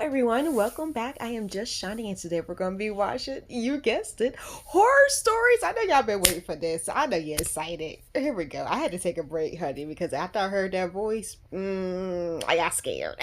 everyone, welcome back. I am just Shani, and today we're gonna be watching, you guessed it, horror stories. I know y'all been waiting for this, so I know you're excited. Here we go. I had to take a break, honey, because after I heard that voice, I got scared.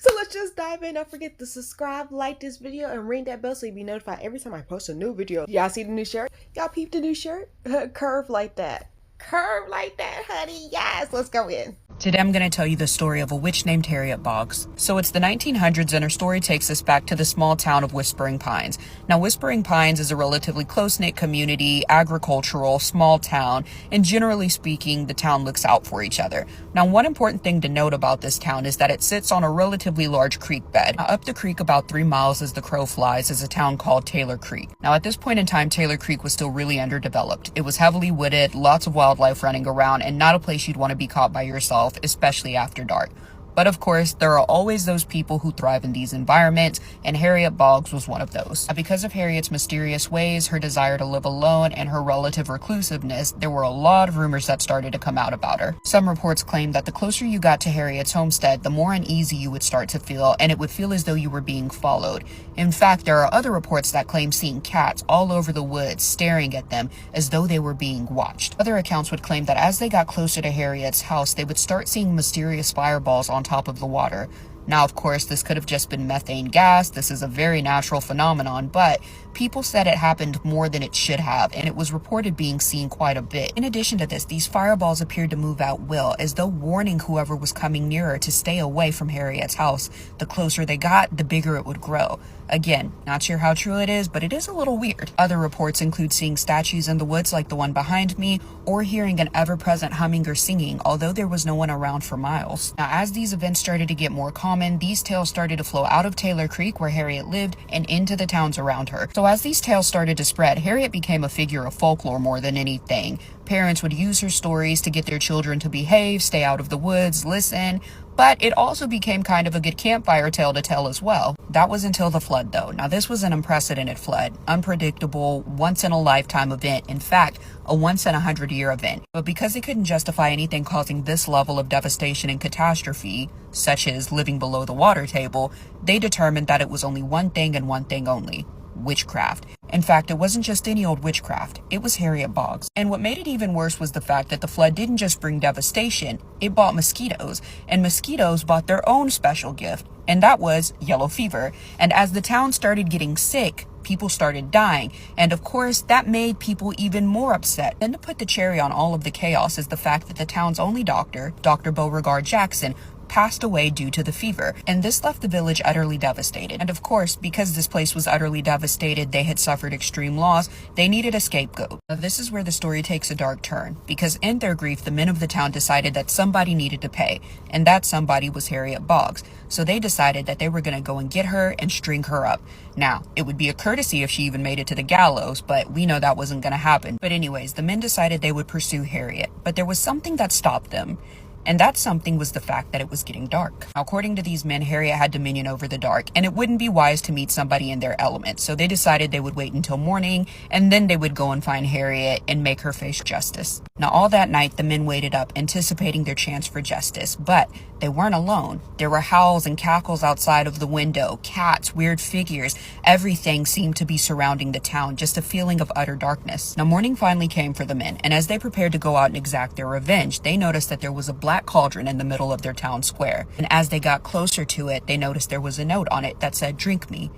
So let's just dive in. Don't forget to subscribe, like this video, and ring that bell so you'll be notified every time I post a new video. Y'all see the new shirt? Y'all peep the new shirt? Curve like that. Curve like that, honey. Yes, let's go in. Today I'm going to tell you the story of a witch named Harriet Bogs. So it's the 1900s and her story takes us back to the small town of Whispering Pines. Now Whispering Pines is a relatively close-knit community, agricultural, small town, and generally speaking, the town looks out for each other. Now one important thing to note about this town is that it sits on a relatively large creek bed. Now, up the creek about 3 miles as the crow flies is a town called Taylor Creek. Now at this point in time, Taylor Creek was still really underdeveloped. It was heavily wooded, lots of wildlife running around, and not a place you'd want to be caught by yourself, especially after dark. But of course, there are always those people who thrive in these environments, and Harriet Bogs was one of those. Because of Harriet's mysterious ways, her desire to live alone, and her relative reclusiveness, there were a lot of rumors that started to come out about her. Some reports claimed that the closer you got to Harriet's homestead, the more uneasy you would start to feel, and it would feel as though you were being followed. In fact, there are other reports that claim seeing cats all over the woods staring at them as though they were being watched. Other accounts would claim that as they got closer to Harriet's house, they would start seeing mysterious fireballs on top of the water. Now, of course, this could have just been methane gas. This is a very natural phenomenon, but people said it happened more than it should have, and it was reported being seen quite a bit. In addition to this, these fireballs appeared to move at will, as though warning whoever was coming nearer to stay away from Harriet's house. The closer they got, the bigger it would grow. Again, not sure how true it is, but it is a little weird. Other reports include seeing statues in the woods like the one behind me, or hearing an ever-present humming or singing, although there was no one around for miles. Now, as these events started to get more common, these tales started to flow out of Taylor Creek, where Harriet lived, and into the towns around her. So as these tales started to spread, Harriet became a figure of folklore more than anything. Parents would use her stories to get their children to behave, stay out of the woods, listen, but it also became kind of a good campfire tale to tell as well. That was until the flood, though. Now, this was an unprecedented flood, unpredictable, once-in-a-lifetime event. In fact, a once-in-a-100-year event. But because they couldn't justify anything causing this level of devastation and catastrophe, such as living below the water table, they determined that it was only one thing and one thing only: witchcraft. In fact, it wasn't just any old witchcraft, it was Harriet Bogs. And what made it even worse was the fact that the flood didn't just bring devastation, it brought mosquitoes, and mosquitoes brought their own special gift, and that was yellow fever. And as the town started getting sick, people started dying, and of course that made people even more upset. Then to put the cherry on all of the chaos is the fact that the town's only doctor, Dr. Beauregard Jackson, passed away due to the fever, and this left the village utterly devastated. And of course, because this place was utterly devastated, they had suffered extreme loss, they needed a scapegoat. Now, this is where the story takes a dark turn, because in their grief, the men of the town decided that somebody needed to pay, and that somebody was Harriet Bogs. So they decided that they were going to go and get her and string her up. Now, it would be a courtesy if she even made it to the gallows, but we know that wasn't going to happen. But anyways, the men decided they would pursue Harriet, but there was something that stopped them. And that something was the fact that it was getting dark. Now, according to these men, Harriet had dominion over the dark, and it wouldn't be wise to meet somebody in their element. So they decided they would wait until morning, and then they would go and find Harriet and make her face justice. Now, all that night, the men waited up, anticipating their chance for justice. But they weren't alone. There were howls and cackles outside of the window, cats, weird figures. Everything seemed to be surrounding the town, just a feeling of utter darkness. Now, morning finally came for the men, and as they prepared to go out and exact their revenge, they noticed that there was a black cauldron in the middle of their town square. And as they got closer to it, they noticed there was a note on it that said, "Drink me."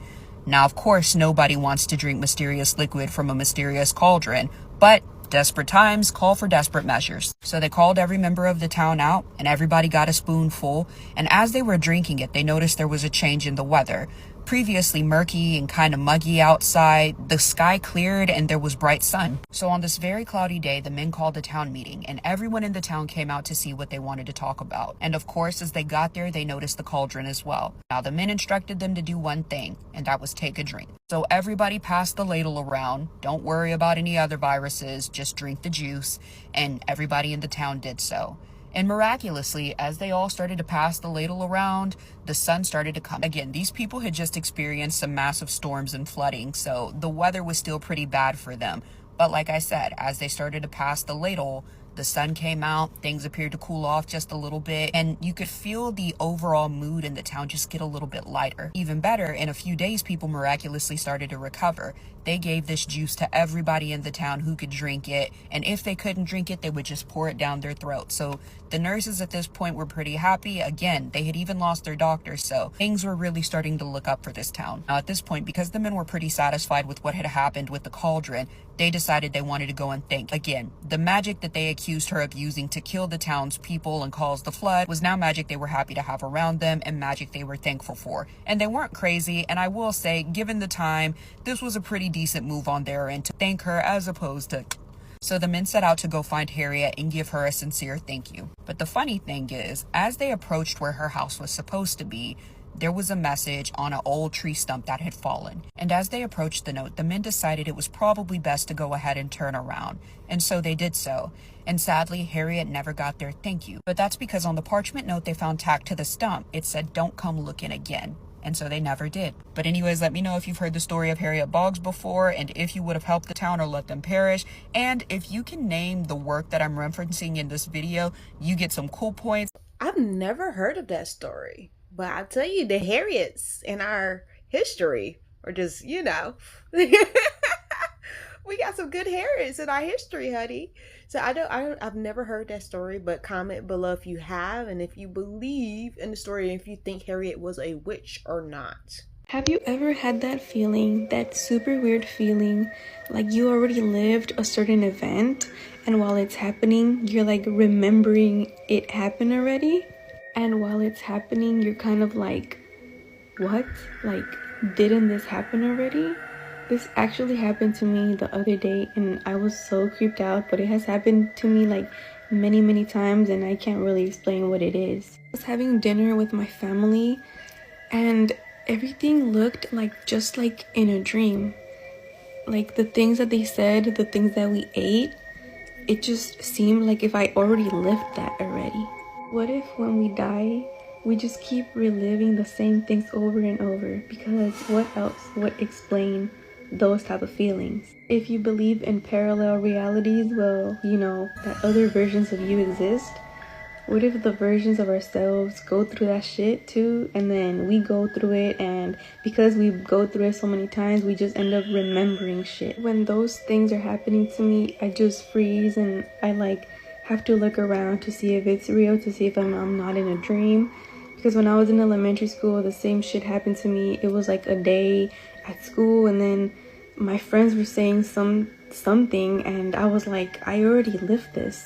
Now, of course, nobody wants to drink mysterious liquid from a mysterious cauldron, but desperate times call for desperate measures. So they called every member of the town out, and everybody got a spoonful, and as they were drinking it, they noticed there was a change in the weather. Previously murky and kind of muggy outside, the sky cleared and there was bright sun. So on this very cloudy day, the men called a town meeting, and everyone in the town came out to see what they wanted to talk about. And of course, as they got there, they noticed the cauldron as well. Now, the men instructed them to do one thing, and that was take a drink. So everybody passed the ladle around. Don't worry about any other viruses, just drink the juice. And everybody in the town did so. And miraculously, as they all started to pass the ladle around, the sun started to come. Again, these people had just experienced some massive storms and flooding, so the weather was still pretty bad for them. But like I said, as they started to pass the ladle, The sun came out, things appeared to cool off just a little bit, and you could feel the overall mood in the town just get a little bit lighter. Even better, in a few days, people miraculously started to recover. They gave this juice to everybody in the town who could drink it, and if they couldn't drink it, they would just pour it down their throat. So the nurses at this point were pretty happy. Again, they had even lost their doctors, so things were really starting to look up for this town. Now at this point, because the men were pretty satisfied with what had happened with the cauldron, they decided they wanted to go and thank. Again, the magic that they accused her of using to kill the town's people and cause the flood was now magic they were happy to have around them and magic they were thankful for. And they weren't crazy, and I will say, given the time, this was a pretty decent move on their end to thank her as opposed to... So the men set out to go find Harriet and give her a sincere thank you. But the funny thing is, as they approached where her house was supposed to be, there was a message on an old tree stump that had fallen. And as they approached the note, the men decided it was probably best to go ahead and turn around. And so they did so. And sadly, Harriet never got their thank you. But that's because on the parchment note they found tacked to the stump, it said, "Don't come looking again." And so they never did. But anyways, let me know if you've heard the story of Harriet Bogs before, and if you would have helped the town or let them perish. And if you can name the work that I'm referencing in this video, you get some cool points. I've never heard of that story. But I tell you, the Harriets in our history are just, we got some good Harriets in our history, honey. So I've never heard that story, but comment below if you have, and if you believe in the story, and if you think Harriet was a witch or not. Have you ever had that feeling, that super weird feeling, like you already lived a certain event, and while it's happening, you're like remembering it happened already? And while it's happening, you're kind of like, what? Like, didn't this happen already? This actually happened to me the other day, and I was so creeped out, but it has happened to me like many times, and I can't really explain what it is. I was having dinner with my family, and everything looked like just like in a dream. Like the things that they said, the things that we ate, it just seemed like if I already lived that already. What if when we die, we just keep reliving the same things over and over? Because what else would explain those type of feelings? If you believe in parallel realities, well, that other versions of you exist. What if the versions of ourselves go through that shit too, and then we go through it, and because we go through it so many times, we just end up remembering shit? When those things are happening to me, I just freeze, and I have to look around to see if it's real, to see if I'm not in a dream. Because when I was in elementary school, the same shit happened to me. It was like a day at school, and then my friends were saying something, and I was like, I already lived this.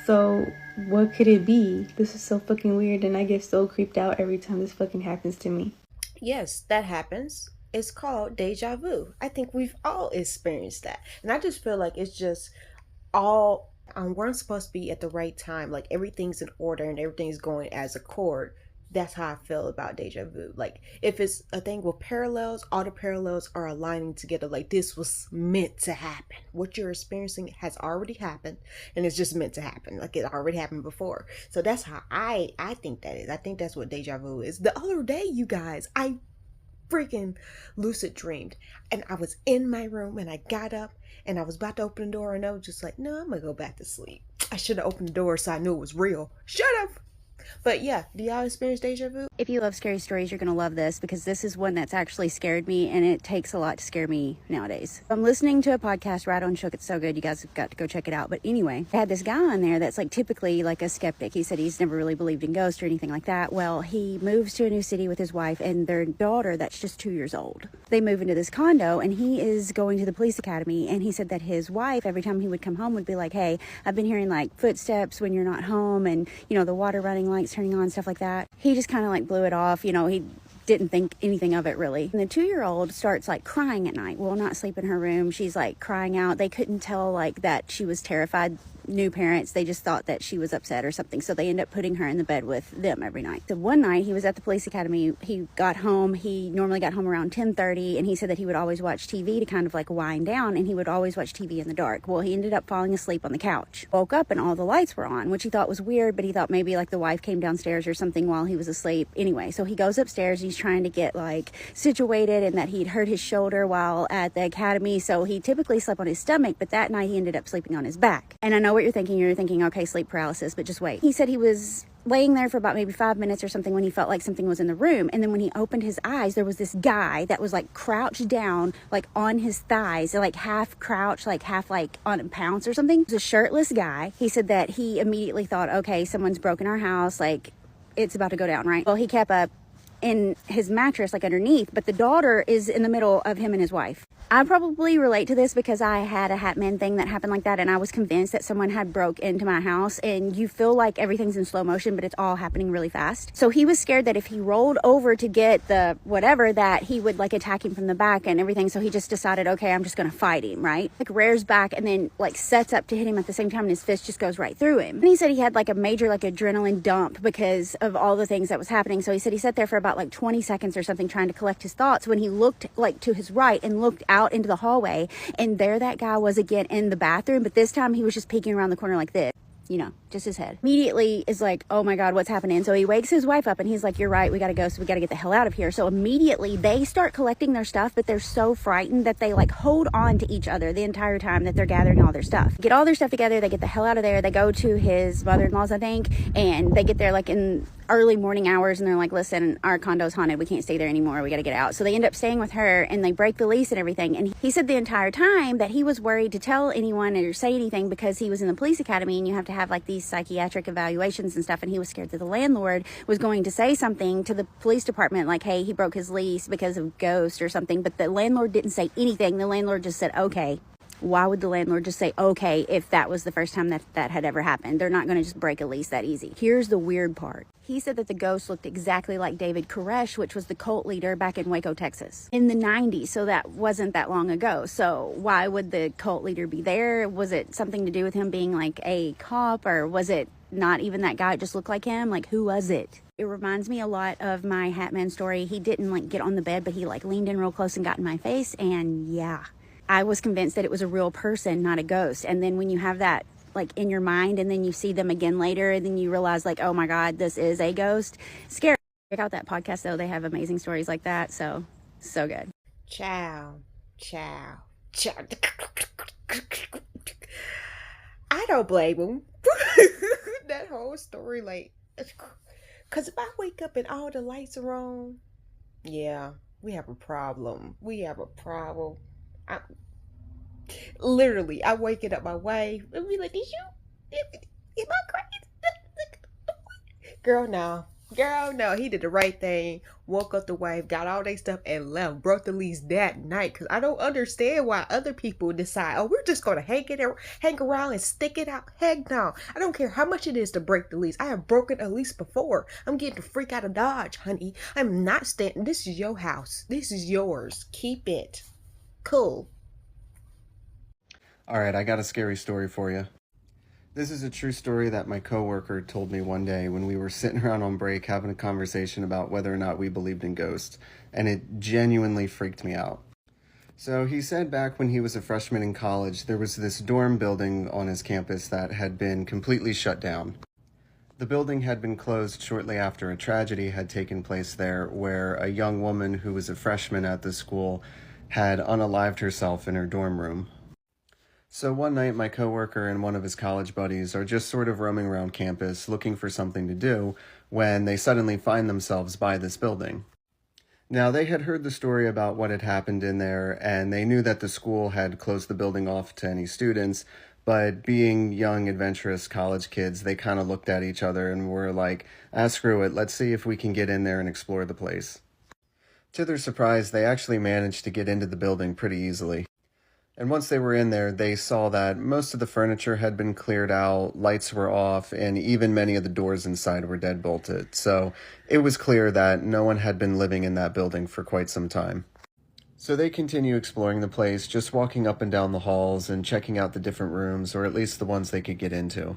So what could it be? This is so fucking weird, and I get so creeped out every time this fucking happens to me. Yes, that happens. It's called deja vu. I think we've all experienced that. And I just feel like it's just all... we're supposed to be at the right time, like everything's in order and everything's going as a chord. That's how I feel about deja vu. Like if it's a thing with parallels, all the parallels are aligning together. Like this was meant to happen. What you're experiencing has already happened, and it's just meant to happen. Like it already happened before. So that's how I think that is. I think that's what deja vu is. The other day, you guys, I freaking lucid dreamed, and I was in my room, and I got up and I was about to open the door, and I was just like, no, I'm gonna go back to sleep. I should have opened the door so I knew it was real. Shut up. But yeah, do y'all experience deja vu? If you love scary stories, you're going to love this, because this is one that's actually scared me, and it takes a lot to scare me nowadays. I'm listening to a podcast, Right on Shook. It's so good. You guys have got to go check it out. But anyway, I had this guy on there that's like typically like a skeptic. He said he's never really believed in ghosts or anything like that. Well, he moves to a new city with his wife and their daughter that's just 2 years old. They move into this condo, and he is going to the police academy, and he said that his wife, every time he would come home, would be like, hey, I've been hearing like footsteps when you're not home, and the water running, lights turning on, stuff like that. He just kind of like blew it off. He didn't think anything of it really. And the 2-year-old starts like crying at night, will not sleep in her room. She's like crying out. They couldn't tell like that she was terrified. New parents, they just thought that she was upset or something, so they end up putting her in the bed with them every night. So one night he was at the police academy. He got home. He normally got home around 10:30, and he said that he would always watch TV to kind of like wind down, and he would always watch TV in the dark. Well, he ended up falling asleep on the couch. Woke up and all the lights were on, which he thought was weird, but he thought maybe like the wife came downstairs or something while he was asleep. Anyway, so he goes upstairs. He's trying to get like situated, and that he'd hurt his shoulder while at the academy, so he typically slept on his stomach, but that night he ended up sleeping on his back. And I know what you're thinking. You're thinking, okay, sleep paralysis, but just wait. He said he was laying there for about maybe 5 minutes or something when he felt like something was in the room. And then when he opened his eyes, there was this guy that was like crouched down, like on his thighs, like half crouched, like half like on a pounce or something. It was a shirtless guy. He said that he immediately thought, okay, someone's broken our house. Like, it's about to go down, right? Well, he kept up in his mattress, like underneath, but the daughter is in the middle of him and his wife. I probably relate to this because I had a Hatman thing that happened like that, and I was convinced that someone had broke into my house, and you feel like everything's in slow motion, but it's all happening really fast. So he was scared that if he rolled over to get the whatever, that he would like attack him from the back and everything. So he just decided, okay, I'm just gonna fight him, right? Like rears back and then like sets up to hit him at the same time, and his fist just goes right through him. And he said he had like a major like adrenaline dump because of all the things that was happening. So he said he sat there for about like 20 seconds or something trying to collect his thoughts when he looked like to his right and looked out into the hallway, and there that guy was again in the bathroom, but this time he was just peeking around the corner like this, you know, just his head. Immediately is like, oh my God, what's happening? So he wakes his wife up and he's like, you're right, we gotta go, so we gotta get the hell out of here. So immediately they start collecting their stuff, but they're so frightened that they like hold on to each other the entire time that they're gathering all their stuff. Get all their stuff together, they get the hell out of there, they go to his mother-in-law's, I think, and they get there like in early morning hours, and they're like, listen, our condo's haunted, we can't stay there anymore, we gotta get out. So they end up staying with her, and they break the lease and everything. And he said the entire time that he was worried to tell anyone or say anything because he was in the police academy, and you have to have like these psychiatric evaluations and stuff, and he was scared that the landlord was going to say something to the police department like, hey, he broke his lease because of ghosts or something. But the landlord didn't say anything. The landlord just said, okay. Why would the landlord just say okay if that was the first time that had ever happened? They're not going to just break a lease that easy. Here's the weird part. He said that the ghost looked exactly like David Koresh, which was the cult leader back in Waco, Texas, in the 90s. So that wasn't that long ago. So why would the cult leader be there? Was it something to do with him being like a cop, or was it not even that guy? It just looked like him. Like, who was it? It reminds me a lot of my Hatman story. He didn't like get on the bed, but he like leaned in real close and got in my face. And yeah, I was convinced that it was a real person, not a ghost. And then when you have that like in your mind and then you see them again later and then you realize like, oh my God, this is a ghost. Scary. Check out that podcast though. They have amazing stories like that. So good. Ciao. I don't blame him. That whole story, like, because if I wake up and all the lights are on, yeah, we have a problem. I, literally, I'm waking up my wife and be like, am I crazy? Girl, no, he did the right thing. Woke up the wife, got all their stuff and left. Broke the lease that night. Because I don't understand why other people decide, oh, we're just going to hang around and stick it out. Heck no. I don't care how much it is to break the lease. I have broken a lease before. I'm getting the freak out of Dodge, honey. I'm not staying. This is your house. This is yours. Keep it. Cool. All right, I got a scary story for you. This is a true story that my coworker told me one day when we were sitting around on break having a conversation about whether or not we believed in ghosts, and it genuinely freaked me out. So he said back when he was a freshman in college, there was this dorm building on his campus that had been completely shut down. The building had been closed shortly after a tragedy had taken place there, where a young woman who was a freshman at the school had unalived herself in her dorm room. So one night, my coworker and one of his college buddies are just sort of roaming around campus looking for something to do when they suddenly find themselves by this building. Now, they had heard the story about what had happened in there, and they knew that the school had closed the building off to any students, but being young, adventurous college kids, they kind of looked at each other and were like, screw it, let's see if we can get in there and explore the place. To their surprise, they actually managed to get into the building pretty easily. And once they were in there, they saw that most of the furniture had been cleared out, lights were off, and even many of the doors inside were deadbolted. So it was clear that no one had been living in that building for quite some time. So they continue exploring the place, just walking up and down the halls and checking out the different rooms, or at least the ones they could get into.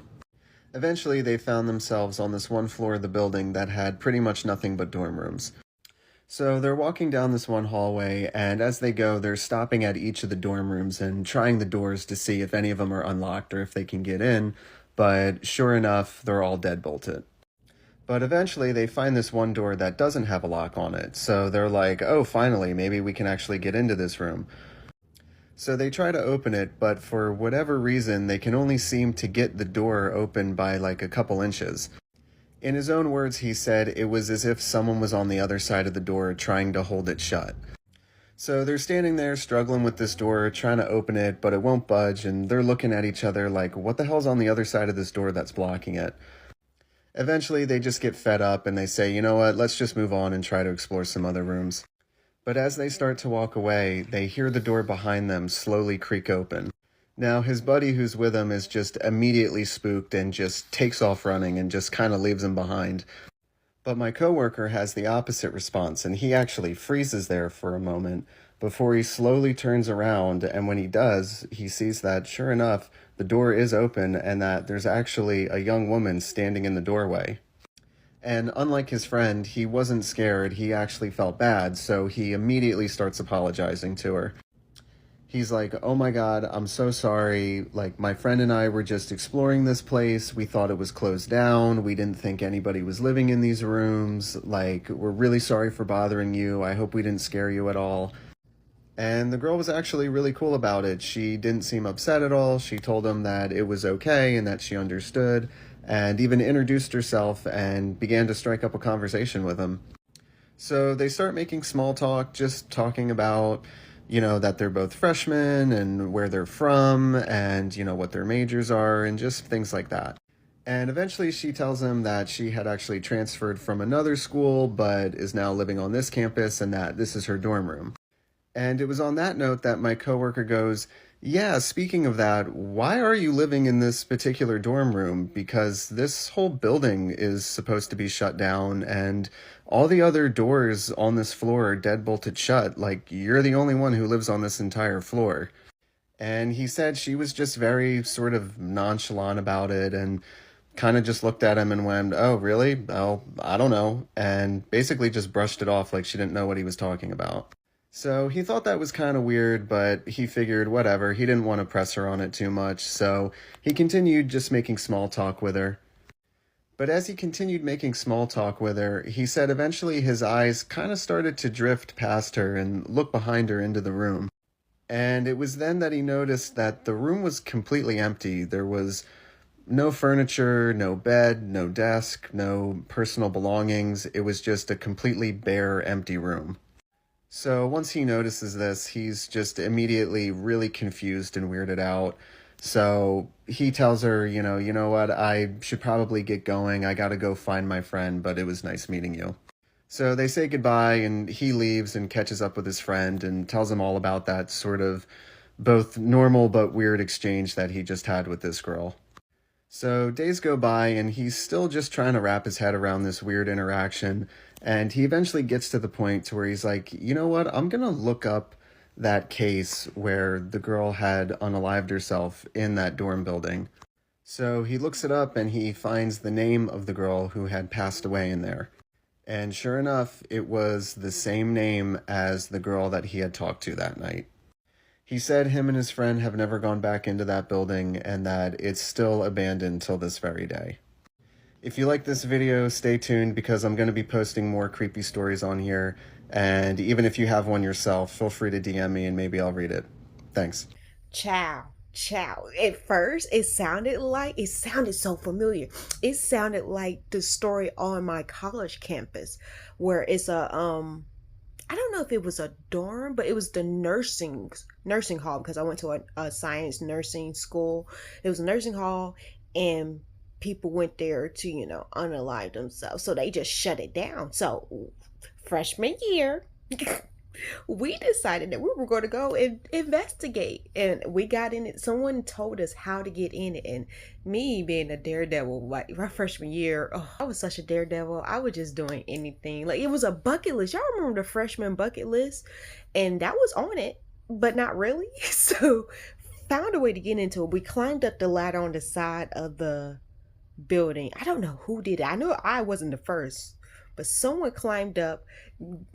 Eventually, they found themselves on this one floor of the building that had pretty much nothing but dorm rooms. So they're walking down this one hallway, and as they go, they're stopping at each of the dorm rooms and trying the doors to see if any of them are unlocked or if they can get in, but sure enough, they're all deadbolted. But eventually, they find this one door that doesn't have a lock on it, so they're like, oh, finally, maybe we can actually get into this room. So they try to open it, but for whatever reason, they can only seem to get the door open by like a couple inches. In his own words, he said it was as if someone was on the other side of the door trying to hold it shut. So they're standing there struggling with this door, trying to open it, but it won't budge, and they're looking at each other like, what the hell's on the other side of this door that's blocking it? Eventually, they just get fed up and they say, you know what, let's just move on and try to explore some other rooms. But as they start to walk away, they hear the door behind them slowly creak open. Now, his buddy who's with him is just immediately spooked and just takes off running and just kind of leaves him behind. But my coworker has the opposite response, and he actually freezes there for a moment before he slowly turns around, and when he does, he sees that, sure enough, the door is open and that there's actually a young woman standing in the doorway. And unlike his friend, he wasn't scared, he actually felt bad, so he immediately starts apologizing to her. He's like, oh my God, I'm so sorry. Like, my friend and I were just exploring this place. We thought it was closed down. We didn't think anybody was living in these rooms. Like, we're really sorry for bothering you. I hope we didn't scare you at all. And the girl was actually really cool about it. She didn't seem upset at all. She told him that it was okay and that she understood, and even introduced herself and began to strike up a conversation with him. So they start making small talk, just talking about, you know, that they're both freshmen and where they're from and, you know, what their majors are and just things like that. And eventually she tells him that she had actually transferred from another school but is now living on this campus and that this is her dorm room. And it was on that note that my coworker goes, yeah, speaking of that, why are you living in this particular dorm room? Because this whole building is supposed to be shut down and all the other doors on this floor are dead-bolted shut. Like, you're the only one who lives on this entire floor. And he said she was just very sort of nonchalant about it and kind of just looked at him and went, oh, really? Well, I don't know. And basically just brushed it off like she didn't know what he was talking about. So he thought that was kind of weird, but he figured whatever. He didn't want to press her on it too much, so he continued just making small talk with her. But as he continued making small talk with her, he said eventually his eyes kind of started to drift past her and look behind her into the room. And it was then that he noticed that the room was completely empty. There was no furniture, no bed, no desk, no personal belongings. It was just a completely bare, empty room. So once he notices this, he's just immediately really confused and weirded out. So he tells her, you know what, I should probably get going. I gotta go find my friend, but it was nice meeting you. So they say goodbye and he leaves and catches up with his friend and tells him all about that sort of both normal but weird exchange that he just had with this girl. So days go by and he's still just trying to wrap his head around this weird interaction. And he eventually gets to the point to where he's like, you know what, I'm going to look up that case where the girl had unalived herself in that dorm building. So he looks it up and he finds the name of the girl who had passed away in there. And sure enough, it was the same name as the girl that he had talked to that night. He said him and his friend have never gone back into that building and that it's still abandoned till this very day. If you like this video, stay tuned because I'm going to be posting more creepy stories on here. And even if you have one yourself, feel free to DM me and maybe I'll read it. Thanks. Ciao. At first, it sounded so familiar. It sounded like the story on my college campus where it's I don't know if it was a dorm, but it was the nursing hall because I went to a science nursing school. It was a nursing hall and people went there to, unalive themselves. So they just shut it down. So freshman year, we decided that we were going to go and investigate. And we got in it. Someone told us how to get in it. And me being a daredevil, like my freshman year, I was such a daredevil. I was just doing anything. Like, it was a bucket list. Y'all remember the freshman bucket list? And that was on it, but not really. So found a way to get into it. We climbed up the ladder on the side of the building. I don't know who did it. I know I wasn't the first, but someone climbed up,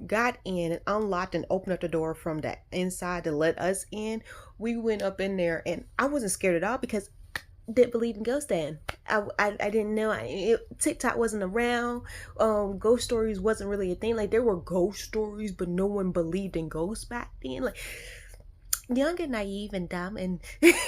got in and unlocked and opened up the door from the inside to let us in. We went up in there and I wasn't scared at all because I didn't believe in ghosts then. I didn't know. TikTok wasn't around. Ghost stories wasn't really a thing. Like, there were ghost stories, but no one believed in ghosts back then. Like, young and naive and dumb and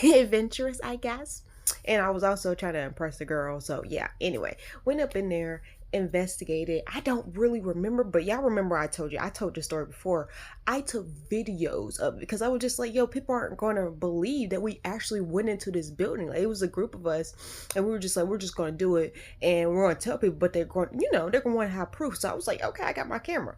adventurous, I guess. And I was also trying to impress the girl. So yeah, anyway, went up in there, investigated. I don't really remember, but y'all remember I told the story before. I took videos of it because I was just like, yo, people aren't going to believe that we actually went into this building. Like, it was a group of us, and we were just like, we're just going to do it, and we're going to tell people, but they're going, they're going to want to have proof. So I was like, okay, I got my camera,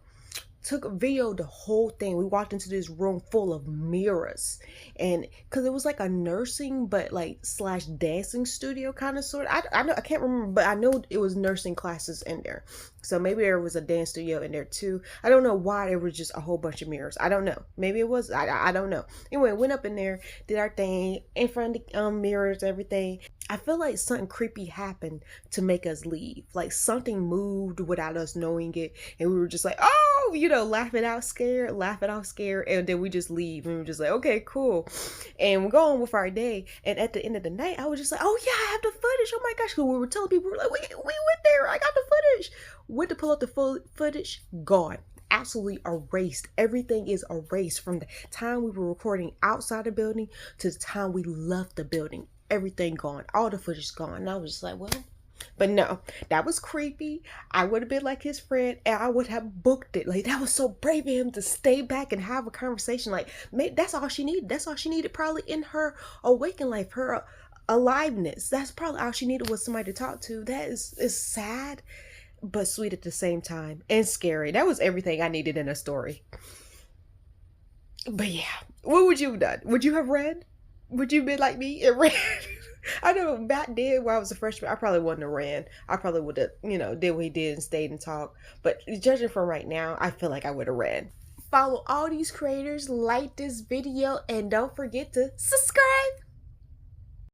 took a video, the whole thing. We walked into this room full of mirrors, and because it was like a nursing but like slash dancing studio kind of sort. I know, I can't remember, but I know it was nursing classes in there, so maybe there was a dance studio in there too. I don't know why there was just a whole bunch of mirrors. I don't know, maybe it was, I don't know. Anyway, went up in there, did our thing in front of the mirrors, everything. I feel like something creepy happened to make us leave. Like something moved without us knowing it, and we were just like, oh, laughing out scared, and then we just leave, and we're just like, okay, cool, and we're going with our day. And at the end of the night, I was just like, oh yeah, I have the footage. Oh my gosh, because we were telling people, we were like, we went there. I got the footage. Went to pull up the full footage, gone. Absolutely erased. Everything is erased from the time we were recording outside the building to the time we left the building. Everything gone. All the footage gone. And I was just like, well, but no, that was creepy. I would have been like his friend, and I would have booked it. Like, that was so brave of him to stay back and have a conversation. Like, maybe that's all she needed. That's all she needed probably in her awakened life, her aliveness. That's probably all she needed, was somebody to talk to. That is sad, but sweet at the same time, and scary. That was everything I needed in a story. But yeah, what would you have done? Would you have read? Would you have been like me and read? I know back then when I was a freshman, I probably wouldn't have ran. I probably would have, did what he did and stayed and talked. But judging from right now, I feel like I would have ran. Follow all these creators, like this video, and don't forget to subscribe.